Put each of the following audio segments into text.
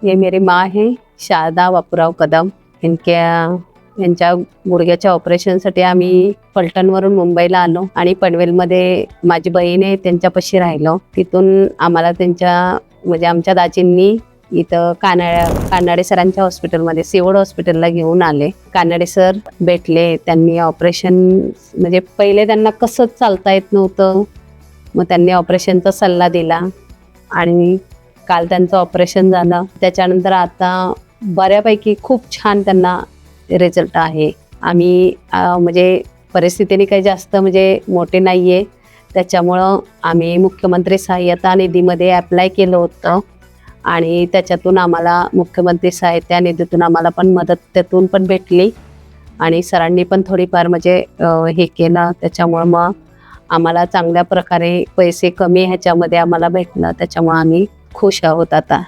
ये मेरी माँ है शारदा बापूराव कदम. यांच्या गुडघ्याच्या ऑपरेशनसाठी आम्ही फलटणवरून मुंबईला आलो आणि पनवेलमध्ये माझी बहीण आहे त्यांच्यापाशी राहिलो. तिथून आम्हाला म्हणजे आमच्या दाजींनी इथं कानाडे सरांच्या हॉस्पिटलमध्ये सिवड हॉस्पिटलला घेऊन आले. कानाडे सर भेटले. त्यांनी ऑपरेशन म्हणजे पहिले त्यांना कसंच चालता येत नव्हतं, मग त्यांनी ऑपरेशनचा सल्ला दिला आणि काल त्यांचं ऑपरेशन झालं. त्याच्यानंतर आता बऱ्यापैकी खूप छान त्यांना रिझल्ट आहे. आम्ही म्हणजे परिस्थितीने काही जास्त म्हणजे मोठे नाही आहे, त्याच्यामुळं आम्ही मुख्यमंत्री सहाय्यता निधीमध्ये ॲप्लाय केलं होतं आणि त्याच्यातून आम्हाला मुख्यमंत्री सहाय्यता निधीतून आम्हाला पण मदत त्यातून पण भेटली आणि सरांनी पण थोडीफार म्हणजे हे केलं. त्याच्यामुळं मग आम्हाला चांगल्या प्रकारे पैसे कमी ह्याच्यामध्ये आम्हाला भेटलं. त्याच्यामुळं आम्ही खुश आहोत आता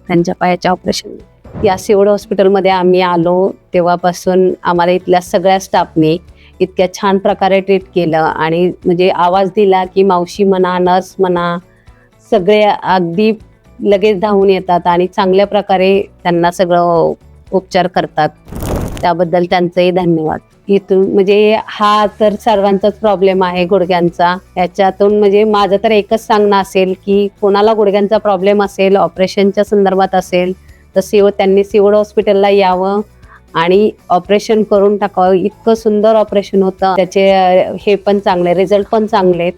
त्यांच्या पायाच्या ऑपरेशन. या सिवड हॉस्पिटलमध्ये आम्ही आलो तेव्हापासून आम्हाला इथल्या सगळ्या स्टाफने इतक्या छान प्रकारे ट्रीट केलं आणि म्हणजे आवाज दिला की मावशी म्हणा, नर्स म्हणा, सगळे अगदी लगेच धावून येतात आणि चांगल्या प्रकारे त्यांना सगळं उपचार करतात. त्याबद्दल त्यांचंही धन्यवाद. इथून म्हणजे हा तर सर्वांचाच प्रॉब्लेम आहे गुडघ्यांचा. याच्यातून म्हणजे माझं तर एकच सांगणं असेल की कोणाला गुडघ्यांचा प्रॉब्लेम असेल, ऑपरेशनच्या संदर्भात असेल तर त्यांनी सिवड हॉस्पिटलला यावं आणि ऑपरेशन करून टाकावं. इतकं सुंदर ऑपरेशन होतं, त्याचे हे पण चांगले रिझल्ट पण चांगले आहेत.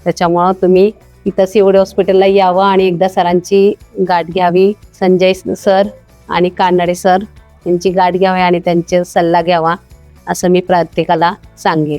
त्याच्यामुळं तुम्ही इथं सिवड हॉस्पिटलला यावं आणि एकदा सरांची गाठ घ्यावी. संजय सर आणि कानडे सर यांची गाठ घ्यावी आणि त्यांचे सल्ला घ्यावा असं मी प्रत्येकाला सांगेन.